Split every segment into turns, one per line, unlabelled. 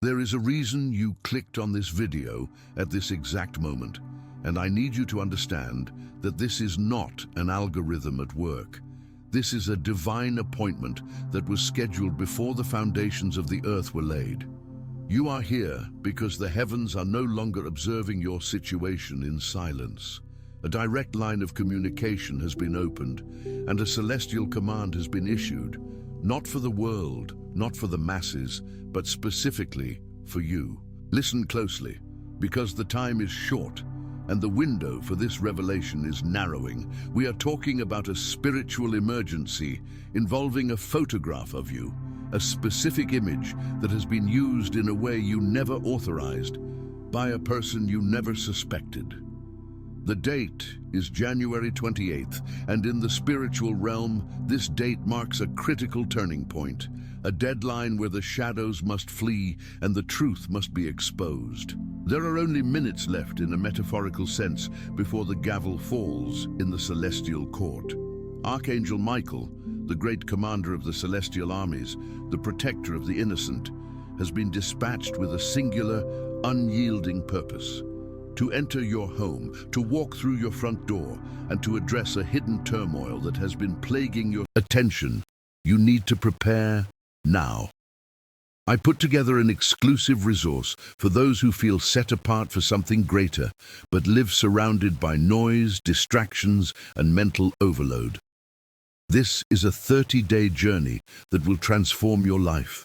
There is a reason you clicked on this video at this exact moment, and I need you to understand that this is not an algorithm at work. This is a divine appointment that was scheduled before the foundations of the earth were laid. You are here because the heavens are no longer observing your situation in silence. A direct line of communication has been opened, and a celestial command has been issued, not for the world, not for the masses, but specifically for you. Listen closely, because the time is short, and the window for this revelation is narrowing. We are talking about a spiritual emergency involving a photograph of you, a specific image that has been used in a way you never authorized, by a person you never suspected. The date is January 28th, and in the spiritual realm, this date marks a critical turning point, a deadline where the shadows must flee and the truth must be exposed. There are only minutes left in a metaphorical sense before the gavel falls in the celestial court. Archangel Michael, the great commander of the celestial armies, the protector of the innocent, has been dispatched with a singular, unyielding purpose: to enter your home, to walk through your front door, and to address a hidden turmoil that has been plaguing your attention. You need to prepare now. I put together an exclusive resource for those who feel set apart for something greater, but live surrounded by noise, distractions, and mental overload. This is a 30-day journey that will transform your life.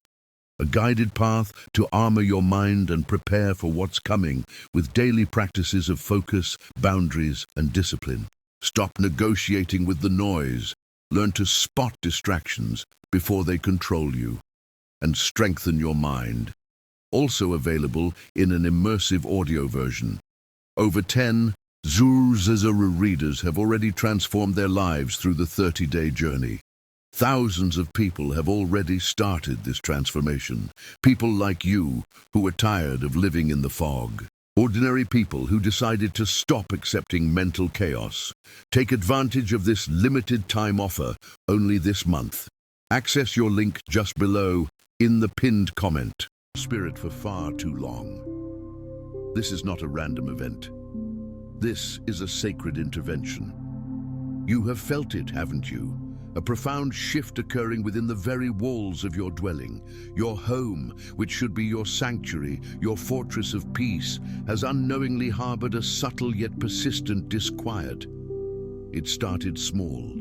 A guided path to armor your mind and prepare for what's coming with daily practices of focus, boundaries, and discipline. Stop negotiating with the noise. Learn to spot distractions before they control you, and strengthen your mind. Also available in an immersive audio version. Over 10 Zuzazara readers have already transformed their lives through the 30-day journey. Thousands of people have already started this transformation. People like you who are tired of living in the fog. Ordinary people who decided to stop accepting mental chaos. Take advantage of this limited time offer only this month. Access your link just below in the pinned comment. Spirit for far too long. This is not a random event. This is a sacred intervention. You have felt it, haven't you? A profound shift occurring within the very walls of your dwelling. Your home, which should be your sanctuary, your fortress of peace, has unknowingly harbored a subtle yet persistent disquiet. It started small.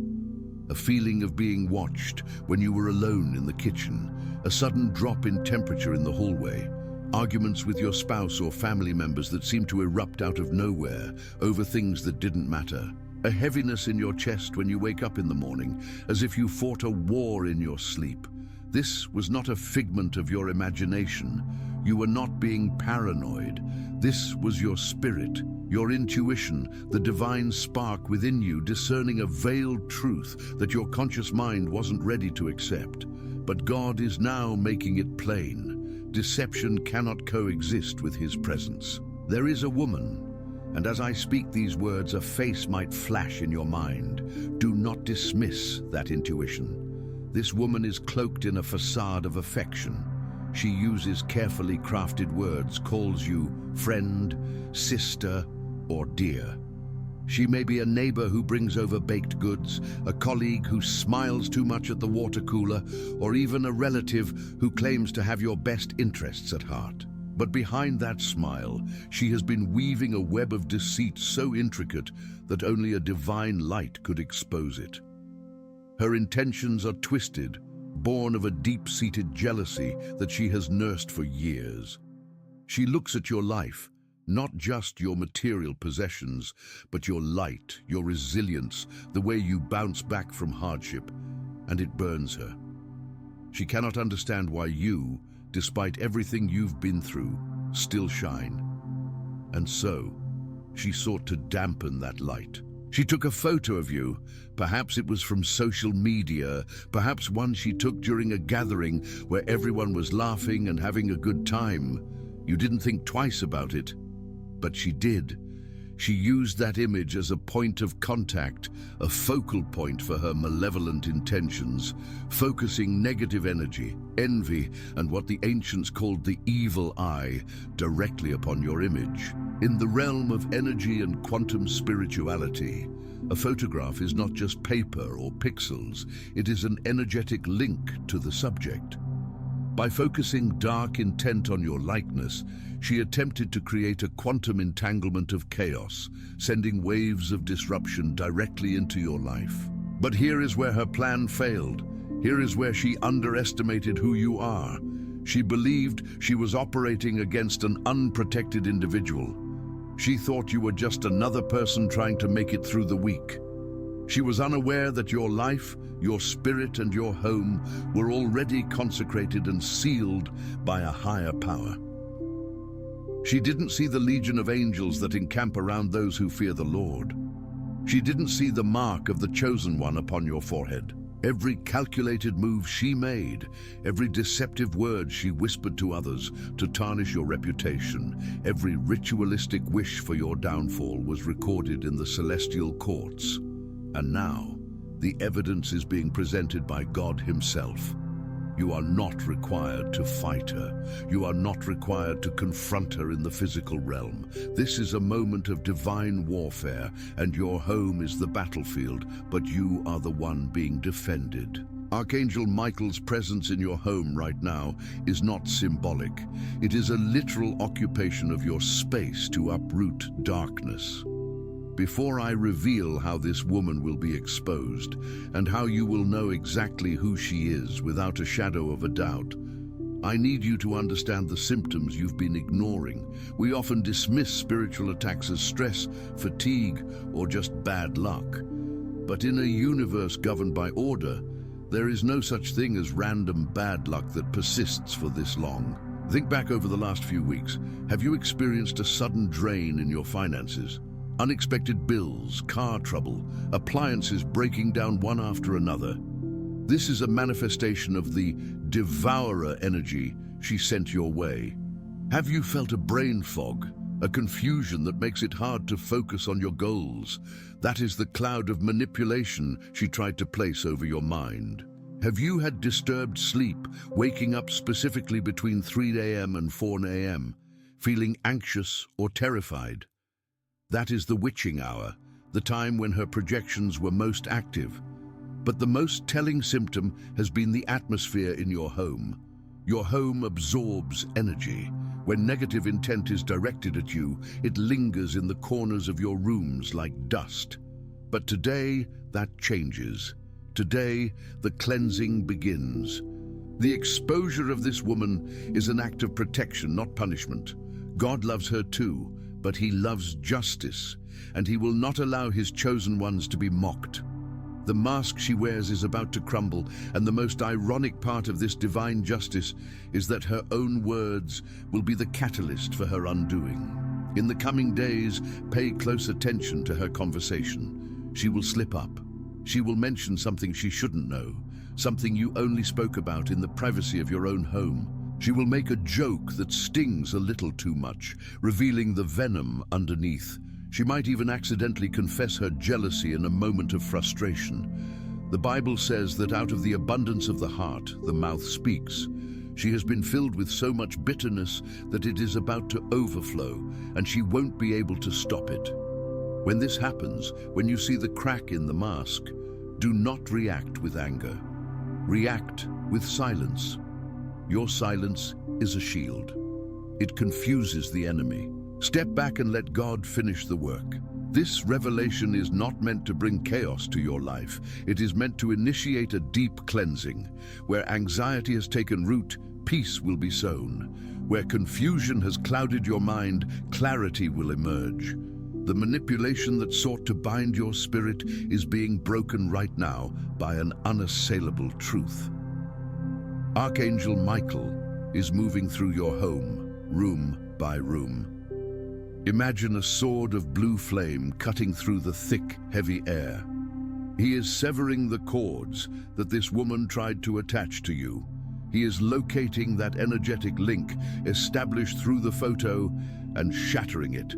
A feeling of being watched when you were alone in the kitchen, a sudden drop in temperature in the hallway, arguments with your spouse or family members that seemed to erupt out of nowhere over things that didn't matter. A heaviness in your chest when you wake up in the morning, as if you fought a war in your sleep. This was not a figment of your imagination. You were not being paranoid. This was your spirit, your intuition, the divine spark within you discerning a veiled truth that your conscious mind wasn't ready to accept. But God is now making it plain. Deception cannot coexist with His presence. There is a woman, and as I speak these words, a face might flash in your mind. Do not dismiss that intuition. This woman is cloaked in a facade of affection. She uses carefully crafted words, calls you friend, sister, or dear. She may be a neighbor who brings over baked goods, a colleague who smiles too much at the water cooler, or even a relative who claims to have your best interests at heart. But behind that smile, she has been weaving a web of deceit so intricate that only a divine light could expose it. Her intentions are twisted, born of a deep-seated jealousy that she has nursed for years. She looks at your life, not just your material possessions, but your light, your resilience, the way you bounce back from hardship, and it burns her. She cannot understand why you, despite everything you've been through, still shine. And so, she sought to dampen that light. She took a photo of you. Perhaps it was from social media, perhaps one she took during a gathering where everyone was laughing and having a good time. You didn't think twice about it, but she did. She used that image as a point of contact, a focal point for her malevolent intentions, focusing negative energy, envy, and what the ancients called the evil eye directly upon your image. In the realm of energy and quantum spirituality, a photograph is not just paper or pixels, it is an energetic link to the subject. By focusing dark intent on your likeness, she attempted to create a quantum entanglement of chaos, sending waves of disruption directly into your life. But here is where her plan failed. Here is where she underestimated who you are. She believed she was operating against an unprotected individual. She thought you were just another person trying to make it through the week. She was unaware that your life, your spirit, and your home were already consecrated and sealed by a higher power. She didn't see the legion of angels that encamp around those who fear the Lord. She didn't see the mark of the chosen one upon your forehead. Every calculated move she made, every deceptive word she whispered to others to tarnish your reputation, every ritualistic wish for your downfall was recorded in the celestial courts. And now, the evidence is being presented by God Himself. You are not required to fight her. You are not required to confront her in the physical realm. This is a moment of divine warfare, and your home is the battlefield, but you are the one being defended. Archangel Michael's presence in your home right now is not symbolic. It is a literal occupation of your space to uproot darkness. Before I reveal how this woman will be exposed and how you will know exactly who she is without a shadow of a doubt, I need you to understand the symptoms you've been ignoring. We often dismiss spiritual attacks as stress, fatigue, or just bad luck. But in a universe governed by order, there is no such thing as random bad luck that persists for this long. Think back over the last few weeks. Have you experienced a sudden drain in your finances? Unexpected bills, car trouble, appliances breaking down one after another. This is a manifestation of the devourer energy she sent your way. Have you felt a brain fog, a confusion that makes it hard to focus on your goals? That is the cloud of manipulation she tried to place over your mind. Have you had disturbed sleep, waking up specifically between 3 a.m. and 4 a.m., feeling anxious or terrified? That is the witching hour, the time when her projections were most active. But the most telling symptom has been the atmosphere in your home. Your home absorbs energy. When negative intent is directed at you, it lingers in the corners of your rooms like dust. But today, that changes. Today, the cleansing begins. The exposure of this woman is an act of protection, not punishment. God loves her too. But He loves justice, and He will not allow His chosen ones to be mocked. The mask she wears is about to crumble, and the most ironic part of this divine justice is that her own words will be the catalyst for her undoing. In the coming days, pay close attention to her conversation. She will slip up. She will mention something she shouldn't know, something you only spoke about in the privacy of your own home. She will make a joke that stings a little too much, revealing the venom underneath. She might even accidentally confess her jealousy in a moment of frustration. The Bible says that out of the abundance of the heart, the mouth speaks. She has been filled with so much bitterness that it is about to overflow, and she won't be able to stop it. When this happens, when you see the crack in the mask, do not react with anger. React with silence. Your silence is a shield. It confuses the enemy. Step back and let God finish the work. This revelation is not meant to bring chaos to your life. It is meant to initiate a deep cleansing. Where anxiety has taken root, peace will be sown. Where confusion has clouded your mind, clarity will emerge. The manipulation that sought to bind your spirit is being broken right now by an unassailable truth. Archangel Michael is moving through your home, room by room. Imagine a sword of blue flame cutting through the thick, heavy air. He is severing the cords that this woman tried to attach to you. He is locating that energetic link established through the photo and shattering it.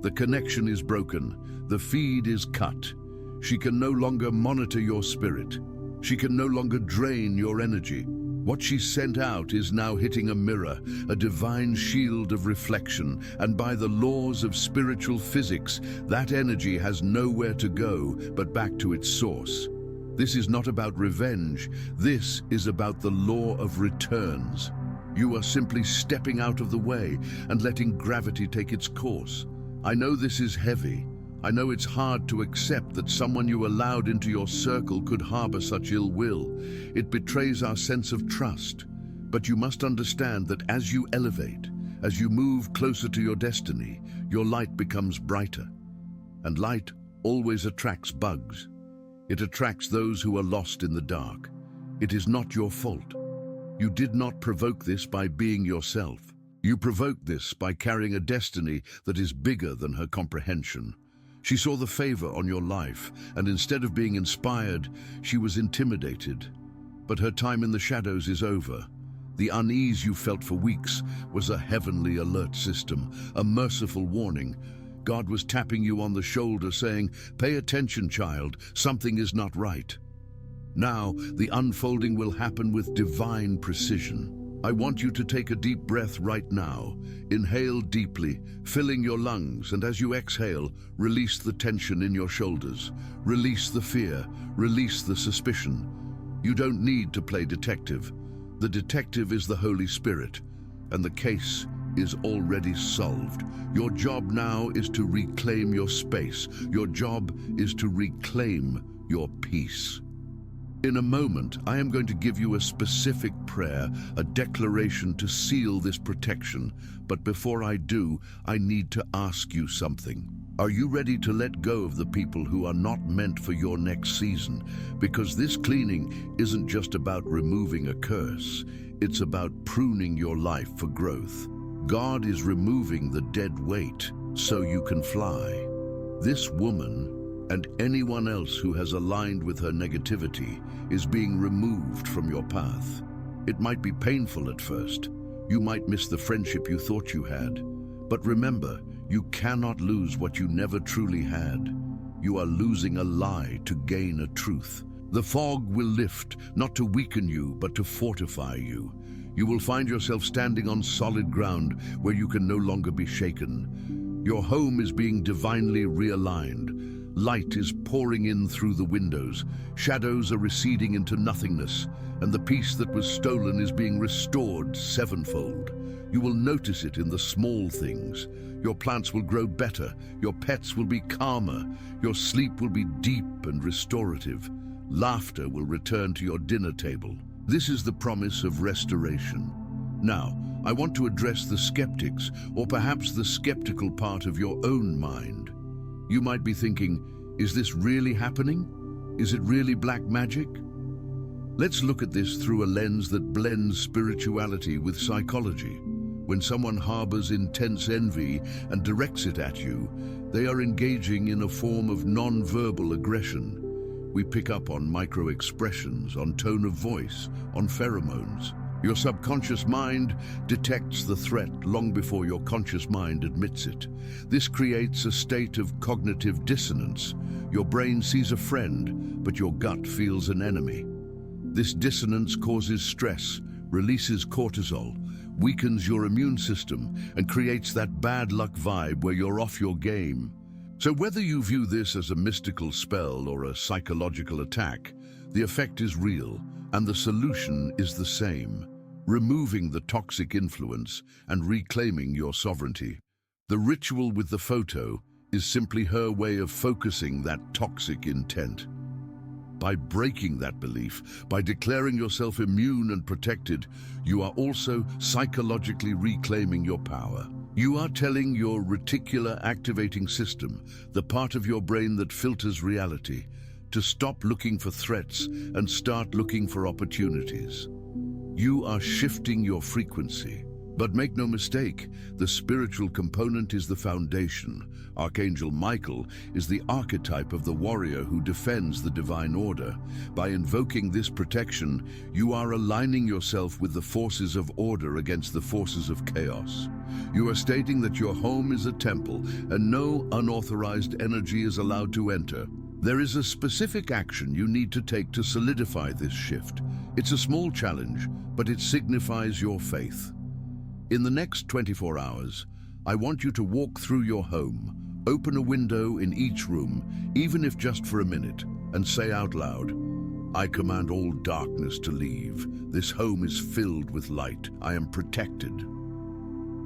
The connection is broken. The feed is cut. She can no longer monitor your spirit. She can no longer drain your energy. What she sent out is now hitting a mirror, a divine shield of reflection, and by the laws of spiritual physics, that energy has nowhere to go but back to its source. This is not about revenge. This is about the law of returns. You are simply stepping out of the way and letting gravity take its course. I know this is heavy. I know it's hard to accept that someone you allowed into your circle could harbor such ill will. It betrays our sense of trust. But you must understand that as you elevate, as you move closer to your destiny, your light becomes brighter. And light always attracts bugs. It attracts those who are lost in the dark. It is not your fault. You did not provoke this by being yourself. You provoked this by carrying a destiny that is bigger than her comprehension. She saw the favor on your life, and instead of being inspired, she was intimidated. But her time in the shadows is over. The unease you felt for weeks was a heavenly alert system, a merciful warning. God was tapping you on the shoulder saying, "Pay attention, child, something is not right." Now, the unfolding will happen with divine precision. I want you to take a deep breath right now. Inhale deeply, filling your lungs, and as you exhale, release the tension in your shoulders. Release the fear, release the suspicion. You don't need to play detective. The detective is the Holy Spirit, and the case is already solved. Your job now is to reclaim your space. Your job is to reclaim your peace. In a moment, I am going to give you a specific prayer, a declaration to seal this protection. But before I do, I need to ask you something. Are you ready to let go of the people who are not meant for your next season? Because this cleaning isn't just about removing a curse. It's about pruning your life for growth. God is removing the dead weight so you can fly. This woman and anyone else who has aligned with her negativity is being removed from your path. It might be painful at first. You might miss the friendship you thought you had. But remember, you cannot lose what you never truly had. You are losing a lie to gain a truth. The fog will lift, not to weaken you, but to fortify you. You will find yourself standing on solid ground where you can no longer be shaken. Your home is being divinely realigned. Light is pouring in through the windows, shadows are receding into nothingness, and the peace that was stolen is being restored sevenfold. You will notice it in the small things. Your plants will grow better, your pets will be calmer, your sleep will be deep and restorative. Laughter will return to your dinner table. This is the promise of restoration. Now, I want to address the skeptics, or perhaps the skeptical part of your own mind. You might be thinking, is this really happening? Is it really black magic? Let's look at this through a lens that blends spirituality with psychology. When someone harbors intense envy and directs it at you, they are engaging in a form of non-verbal aggression. We pick up on micro-expressions, on tone of voice, on pheromones. Your subconscious mind detects the threat long before your conscious mind admits it. This creates a state of cognitive dissonance. Your brain sees a friend, but your gut feels an enemy. This dissonance causes stress, releases cortisol, weakens your immune system, and creates that bad luck vibe where you're off your game. So whether you view this as a mystical spell or a psychological attack, the effect is real, and the solution is the same: removing the toxic influence and reclaiming your sovereignty. The ritual with the photo is simply her way of focusing that toxic intent. By breaking that belief, by declaring yourself immune and protected, you are also psychologically reclaiming your power. You are telling your reticular activating system, the part of your brain that filters reality, to stop looking for threats and start looking for opportunities. You are shifting your frequency. But make no mistake, the spiritual component is the foundation. Archangel Michael is the archetype of the warrior who defends the divine order. By invoking this protection, you are aligning yourself with the forces of order against the forces of chaos. You are stating that your home is a temple and no unauthorized energy is allowed to enter. There is a specific action you need to take to solidify this shift. It's a small challenge, but it signifies your faith. In the next 24 hours, I want you to walk through your home, open a window in each room, even if just for a minute, and say out loud, "I command all darkness to leave. This home is filled with light. I am protected."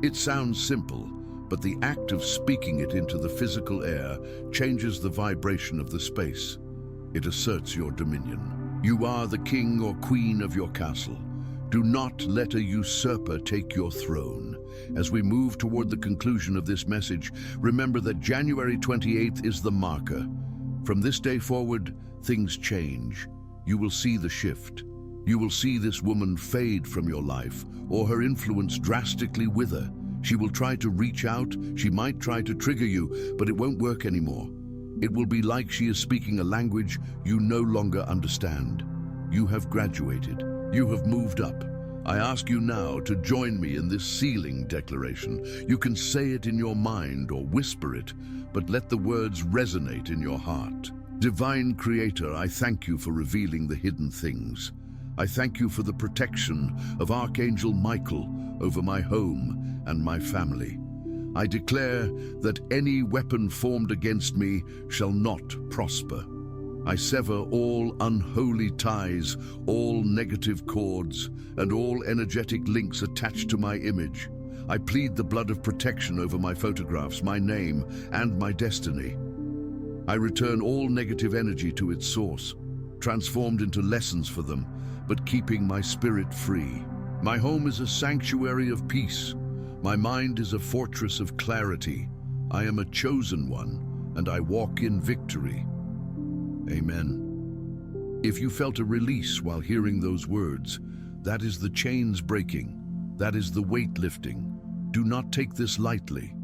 It sounds simple, but the act of speaking it into the physical air changes the vibration of the space. It asserts your dominion. You are the king or queen of your castle. Do not let a usurper take your throne. As we move toward the conclusion of this message, remember that January 28th is the marker. From this day forward, things change. You will see the shift. You will see this woman fade from your life, or her influence drastically wither. She will try to reach out, she might try to trigger you, but it won't work anymore. It will be like she is speaking a language you no longer understand. You have graduated. You have moved up. I ask you now to join me in this sealing declaration. You can say it in your mind or whisper it, but let the words resonate in your heart. Divine Creator, I thank you for revealing the hidden things. I thank you for the protection of Archangel Michael over my home and my family. I declare that any weapon formed against me shall not prosper. I sever all unholy ties, all negative cords, and all energetic links attached to my image. I plead the blood of protection over my photographs, my name, and my destiny. I return all negative energy to its source, transformed into lessons for them, but keeping my spirit free. My home is a sanctuary of peace. My mind is a fortress of clarity. I am a chosen one, and I walk in victory. Amen. If you felt a release while hearing those words, that is the chains breaking. That is the weight lifting. Do not take this lightly.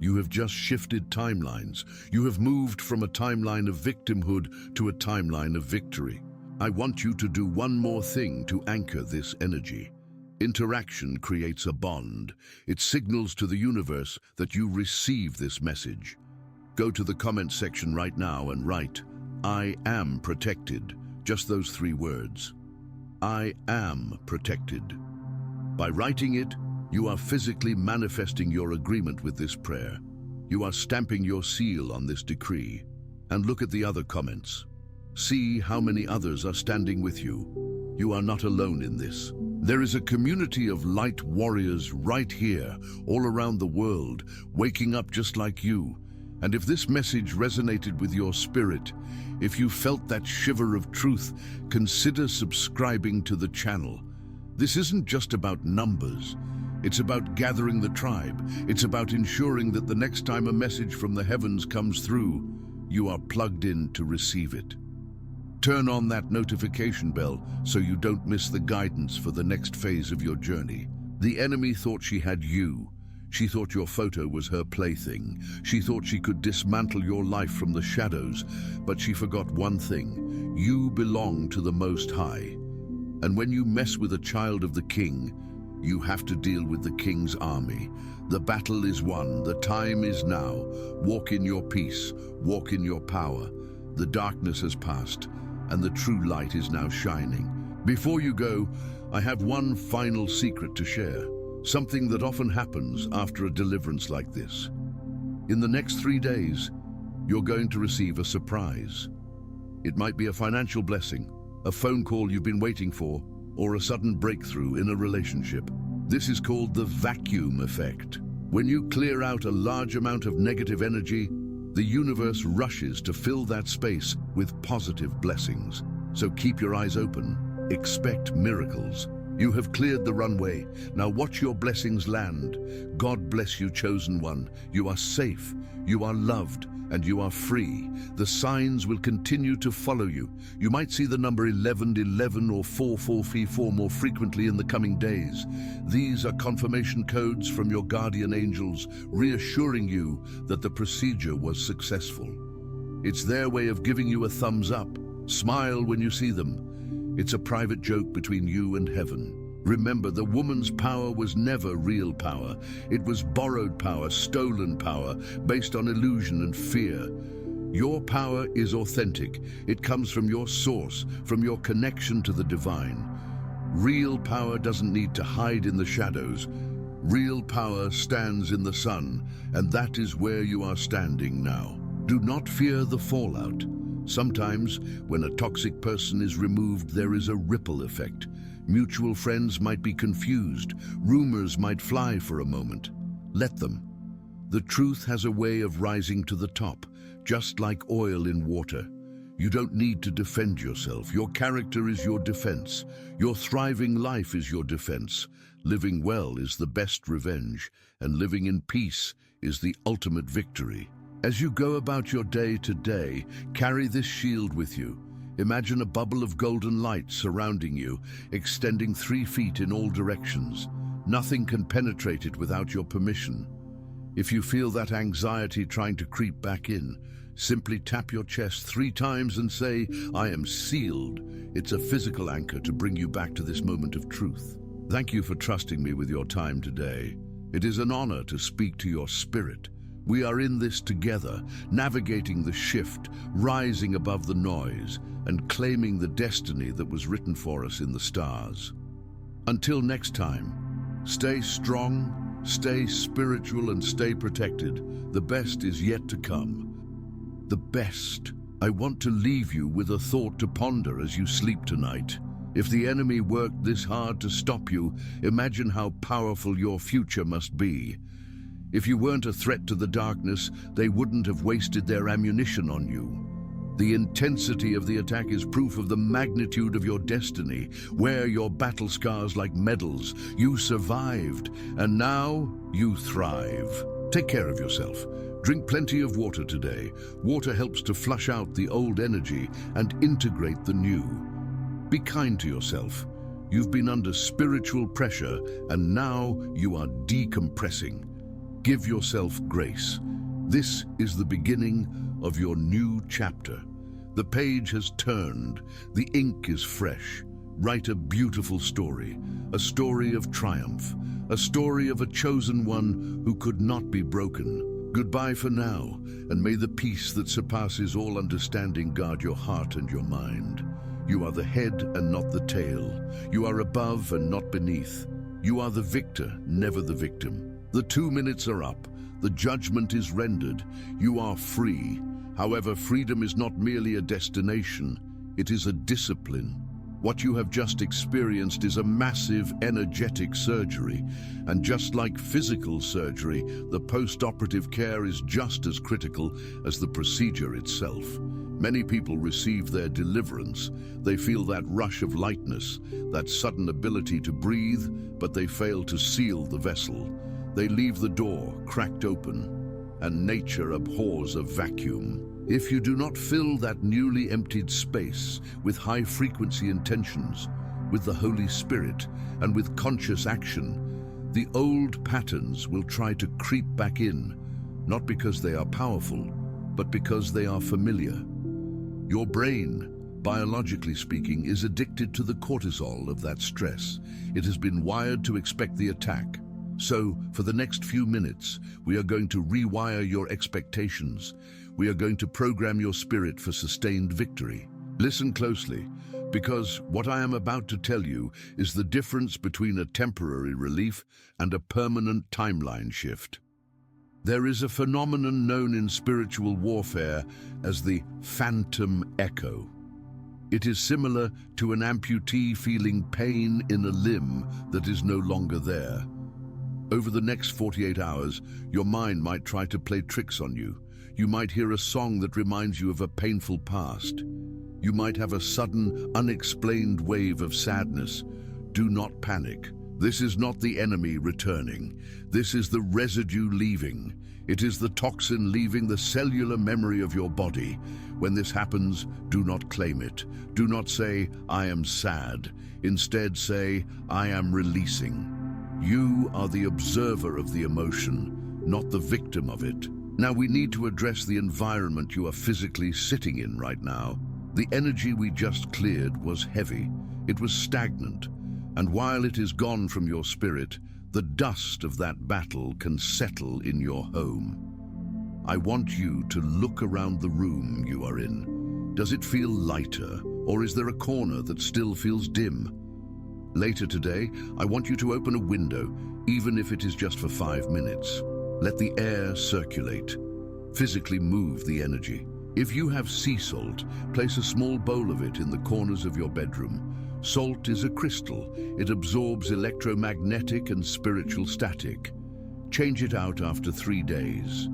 You have just shifted timelines. You have moved from a timeline of victimhood to a timeline of victory. I want you to do one more thing to anchor this energy. Interaction creates a bond. It signals to the universe that you receive this message. Go to the comment section right now and write, "I am protected." Just those 3 words. I am protected. By writing it, you are physically manifesting your agreement with this prayer. You are stamping your seal on this decree. And look at the other comments. See how many others are standing with you. You are not alone in this. There is a community of light warriors right here, all around the world, waking up just like you. And if this message resonated with your spirit, if you felt that shiver of truth, consider subscribing to the channel. This isn't just about numbers. It's about gathering the tribe. It's about ensuring that the next time a message from the heavens comes through, you are plugged in to receive it. Turn on that notification bell so you don't miss the guidance for the next phase of your journey. The enemy thought she had you. She thought your photo was her plaything. She thought she could dismantle your life from the shadows, but she forgot one thing. You belong to the Most High. And when you mess with a child of the King, you have to deal with the King's army. The battle is won. The time is now. Walk in your peace. Walk in your power. The darkness has passed, and the true light is now shining. Before you go, I have one final secret to share. Something that often happens after a deliverance like this. In the next 3 days, you're going to receive a surprise. It might be a financial blessing, a phone call you've been waiting for, or a sudden breakthrough in a relationship. This is called the vacuum effect. When you clear out a large amount of negative energy, the universe rushes to fill that space with positive blessings. So keep your eyes open. Expect miracles. You have cleared the runway. Now watch your blessings land. God bless you, chosen one. You are safe, you are loved, and you are free. The signs will continue to follow you. You might see the number 1111 or 4434 more frequently in the coming days. These are confirmation codes from your guardian angels, reassuring you that the procedure was successful. It's their way of giving you a thumbs up. Smile when you see them. It's a private joke between you and heaven. Remember, the woman's power was never real power. It was borrowed power, stolen power, based on illusion and fear. Your power is authentic. It comes from your source, from your connection to the divine. Real power doesn't need to hide in the shadows. Real power stands in the sun, and that is where you are standing now. Do not fear the fallout. Sometimes, when a toxic person is removed, there is a ripple effect. Mutual friends might be confused. Rumors might fly for a moment. Let them. The truth has a way of rising to the top, just like oil in water. You don't need to defend yourself. Your character is your defense. Your thriving life is your defense. Living well is the best revenge, and living in peace is the ultimate victory. As you go about your day to day, carry this shield with you. Imagine a bubble of golden light surrounding you, extending 3 feet in all directions. Nothing can penetrate it without your permission. If you feel that anxiety trying to creep back in, simply tap your chest 3 times and say, "I am sealed." It's a physical anchor to bring you back to this moment of truth. Thank you for trusting me with your time today. It is an honor to speak to your spirit. We are in this together, navigating the shift, rising above the noise, and claiming the destiny that was written for us in the stars. Until next time, stay strong, stay spiritual, and stay protected. The best is yet to come. The best. I want to leave you with a thought to ponder as you sleep tonight. If the enemy worked this hard to stop you, imagine how powerful your future must be. If you weren't a threat to the darkness, they wouldn't have wasted their ammunition on you. The intensity of the attack is proof of the magnitude of your destiny. Wear your battle scars like medals. You survived, and now you thrive. Take care of yourself. Drink plenty of water today. Water helps to flush out the old energy and integrate the new. Be kind to yourself. You've been under spiritual pressure, and now you are decompressing. Give yourself grace. This is the beginning of your new chapter. The page has turned. The ink is fresh. Write a beautiful story, a story of triumph, a story of a chosen one who could not be broken. Goodbye for now, and may the peace that surpasses all understanding guard your heart and your mind. You are the head and not the tail. You are above and not beneath. You are the victor, never the victim. The 2 minutes are up. The judgment is rendered. You are free. However, freedom is not merely a destination. It is a discipline. What you have just experienced is a massive energetic surgery. And just like physical surgery, the post-operative care is just as critical as the procedure itself. Many people receive their deliverance. They feel that rush of lightness, that sudden ability to breathe, but they fail to seal the vessel. They leave the door cracked open, and nature abhors a vacuum. If you do not fill that newly emptied space with high-frequency intentions, with the Holy Spirit, and with conscious action, the old patterns will try to creep back in, not because they are powerful, but because they are familiar. Your brain, biologically speaking, is addicted to the cortisol of that stress. It has been wired to expect the attack. So, for the next few minutes, we are going to rewire your expectations. We are going to program your spirit for sustained victory. Listen closely, because what I am about to tell you is the difference between a temporary relief and a permanent timeline shift. There is a phenomenon known in spiritual warfare as the phantom echo. It is similar to an amputee feeling pain in a limb that is no longer there. Over the next 48 hours, your mind might try to play tricks on you. You might hear a song that reminds you of a painful past. You might have a sudden, unexplained wave of sadness. Do not panic. This is not the enemy returning. This is the residue leaving. It is the toxin leaving the cellular memory of your body. When this happens, do not claim it. Do not say, "I am sad." Instead say, "I am releasing." You are the observer of the emotion, not the victim of it. Now we need to address the environment you are physically sitting in right now. The energy we just cleared was heavy. It was stagnant. And while it is gone from your spirit, the dust of that battle can settle in your home. I want you to look around the room you are in. Does it feel lighter, or is there a corner that still feels dim? Later today, I want you to open a window, even if it is just for 5 minutes. Let the air circulate. Physically move the energy. If you have sea salt, place a small bowl of it in the corners of your bedroom. Salt is a crystal. It absorbs electromagnetic and spiritual static. Change it out after 3 days.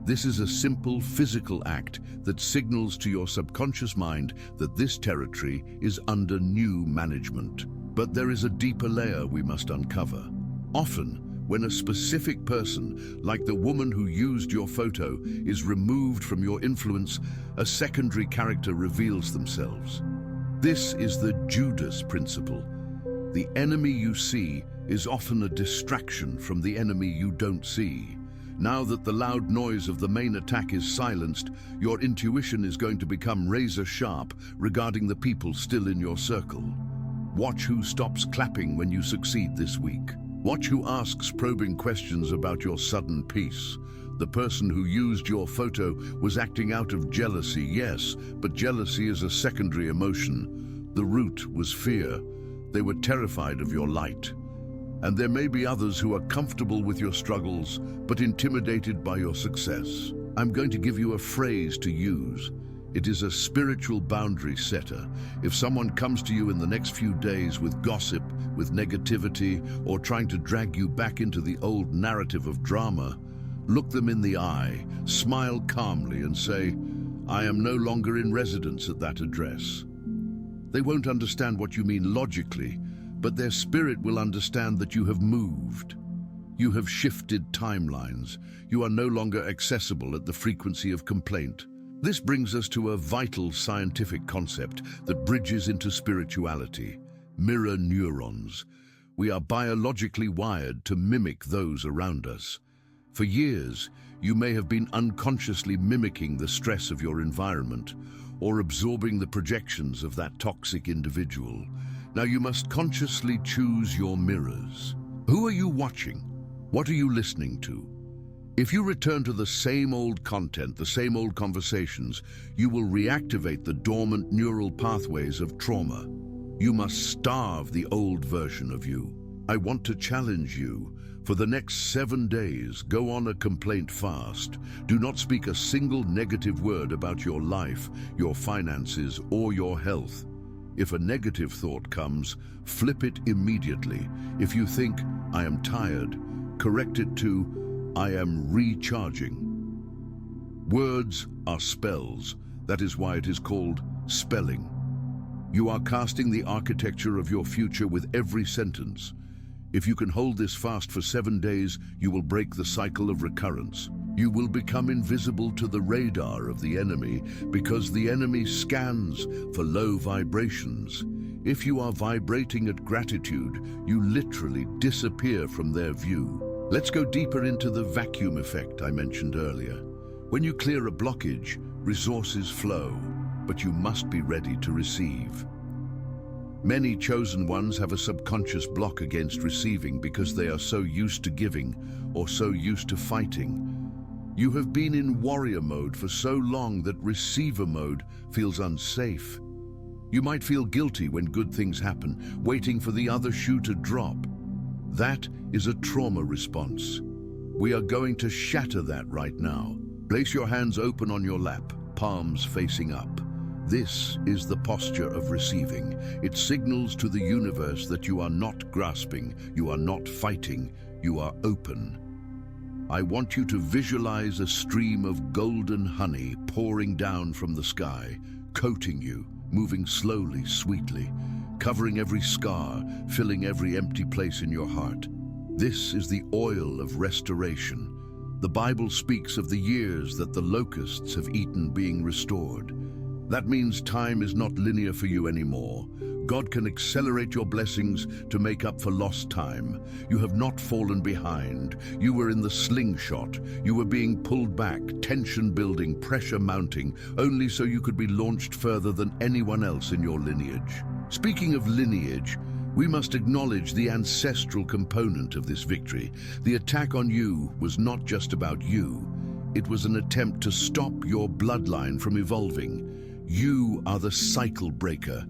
This is a simple physical act that signals to your subconscious mind that this territory is under new management. But there is a deeper layer we must uncover. Often, when a specific person, like the woman who used your photo, is removed from your influence, a secondary character reveals themselves. This is the Judas principle. The enemy you see is often a distraction from the enemy you don't see. Now that the loud noise of the main attack is silenced, your intuition is going to become razor sharp regarding the people still in your circle. Watch who stops clapping when you succeed this week. Watch who asks probing questions about your sudden peace. The person who used your photo was acting out of jealousy, yes, but jealousy is a secondary emotion. The root was fear. They were terrified of your light. And there may be others who are comfortable with your struggles, but intimidated by your success. I'm going to give you a phrase to use. It is a spiritual boundary setter. If someone comes to you in the next few days with gossip, with negativity, or trying to drag you back into the old narrative of drama, look them in the eye, smile calmly and say, "I am no longer in residence at that address." They won't understand what you mean logically, but their spirit will understand that you have moved. You have shifted timelines. You are no longer accessible at the frequency of complaint. This brings us to a vital scientific concept that bridges into spirituality: mirror neurons. We are biologically wired to mimic those around us. For years, you may have been unconsciously mimicking the stress of your environment or absorbing the projections of that toxic individual. Now you must consciously choose your mirrors. Who are you watching? What are you listening to? If you return to the same old content, the same old conversations, you will reactivate the dormant neural pathways of trauma. You must starve the old version of you. I want to challenge you. For the next 7 days, go on a complaint fast. Do not speak a single negative word about your life, your finances, or your health. If a negative thought comes, flip it immediately. If you think, "I am tired," correct it to, "I am recharging." Words are spells. That is why it is called spelling. You are casting the architecture of your future with every sentence. If you can hold this fast for 7 days, you will break the cycle of recurrence. You will become invisible to the radar of the enemy because the enemy scans for low vibrations. If you are vibrating at gratitude, you literally disappear from their view. Let's go deeper into the vacuum effect I mentioned earlier. When you clear a blockage, resources flow, but you must be ready to receive. Many chosen ones have a subconscious block against receiving because they are so used to giving or so used to fighting. You have been in warrior mode for so long that receiver mode feels unsafe. You might feel guilty when good things happen, waiting for the other shoe to drop. That is a trauma response. We are going to shatter that right now. Place your hands open on your lap, palms facing up. This is the posture of receiving. It signals to the universe that you are not grasping, you are not fighting, you are open. I want you to visualize a stream of golden honey pouring down from the sky, coating you, moving slowly, sweetly, covering every scar, filling every empty place in your heart. This is the oil of restoration. The Bible speaks of the years that the locusts have eaten being restored. That means time is not linear for you anymore. God can accelerate your blessings to make up for lost time. You have not fallen behind. You were in the slingshot. You were being pulled back, tension building, pressure mounting, only so you could be launched further than anyone else in your lineage. Speaking of lineage, We must acknowledge the ancestral component of this victory. The attack on you was not just about you. It was an attempt to stop your bloodline from evolving. You are the cycle breaker.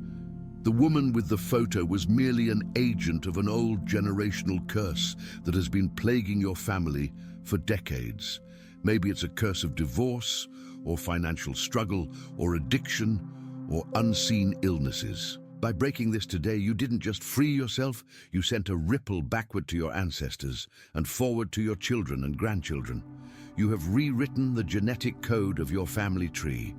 The woman with the photo was merely an agent of an old generational curse that has been plaguing your family for decades. Maybe it's a curse of divorce, or financial struggle, or addiction, or unseen illnesses. By breaking this today, you didn't just free yourself, you sent a ripple backward to your ancestors and forward to your children and grandchildren. You have rewritten the genetic code of your family tree.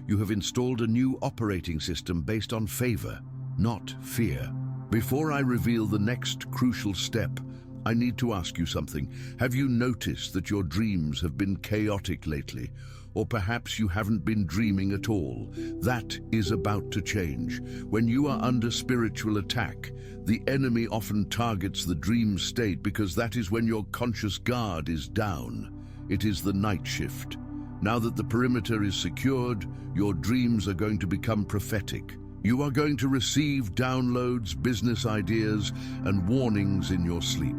You have installed a new operating system based on favor, not fear. Before I reveal the next crucial step, I need to ask you something. Have you noticed that your dreams have been chaotic lately? Or perhaps you haven't been dreaming at all. That is about to change. When you are under spiritual attack, the enemy often targets the dream state because that is when your conscious guard is down. It is the night shift. Now that the perimeter is secured, your dreams are going to become prophetic. You are going to receive downloads, business ideas, and warnings in your sleep.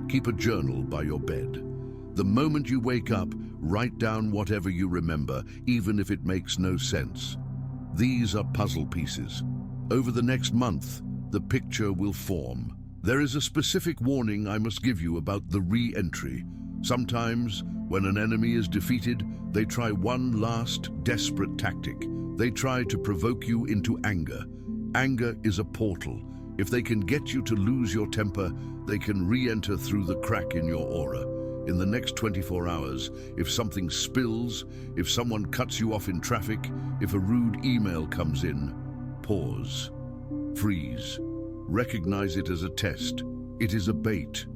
Keep a journal by your bed. The moment you wake up, write down whatever you remember, even if it makes no sense. These are puzzle pieces. Over the next month, the picture will form. There is a specific warning I must give you about the re-entry. Sometimes, when an enemy is defeated, they try one last desperate tactic. They try to provoke you into anger. Anger is a portal. If they can get you to lose your temper, they can re-enter through the crack in your aura. In the next 24 hours, if something spills, if someone cuts you off in traffic, if a rude email comes in, pause, freeze, recognize it as a test. It is a bait.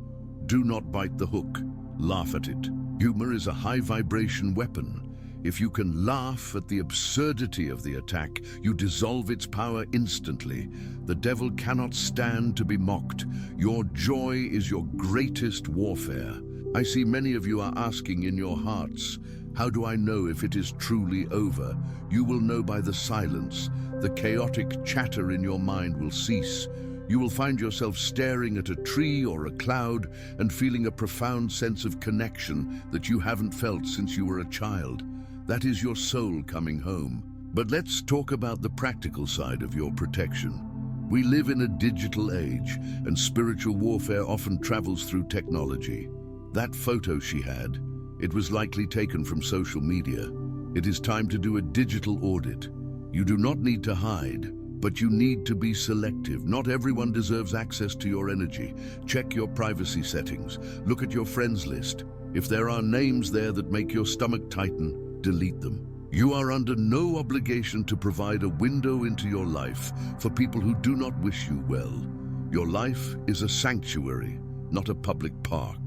Do not bite the hook. Laugh at it. Humor is a high-vibration weapon. If you can laugh at the absurdity of the attack, you dissolve its power instantly. The devil cannot stand to be mocked. Your joy is your greatest warfare. I see many of you are asking in your hearts, how do I know if it is truly over? You will know by the silence. The chaotic chatter in your mind will cease. You will find yourself staring at a tree or a cloud and feeling a profound sense of connection that you haven't felt since you were a child. That is your soul coming home. But let's talk about the practical side of your protection. We live in a digital age, and spiritual warfare often travels through technology. That photo she had, it was likely taken from social media. It is time to do a digital audit. You do not need to hide, but you need to be selective. Not everyone deserves access to your energy. Check your privacy settings. Look at your friends list. If there are names there that make your stomach tighten, delete them. You are under no obligation to provide a window into your life for people who do not wish you well. Your life is a sanctuary, not a public park.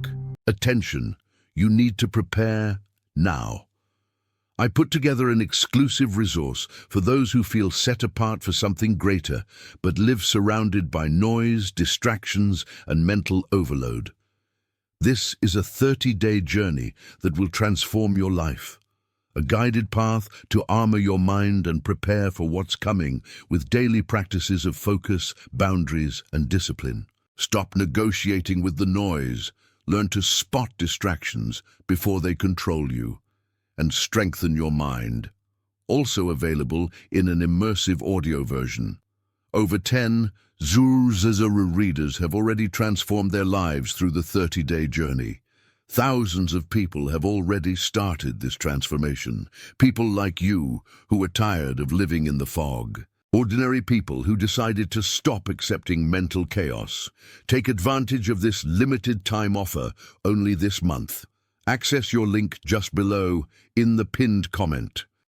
Attention, you need to prepare now. I put together an exclusive resource for those who feel set apart for something greater, but live surrounded by noise, distractions, and mental overload. This is a 30-day journey that will transform your life. A guided path to armor your mind and prepare for what's coming with daily practices of focus, boundaries, and discipline. Stop negotiating with the noise. Learn to spot distractions before they control you, and strengthen your mind. Also available in an immersive audio version. Over 10 Zuru readers have already transformed their lives through the 30-day journey. Thousands of people have already started this transformation. People like you who are tired of living in the fog. Ordinary people who decided to stop accepting mental chaos. Take advantage of this limited time offer only this month. Access your link just below in the pinned comment.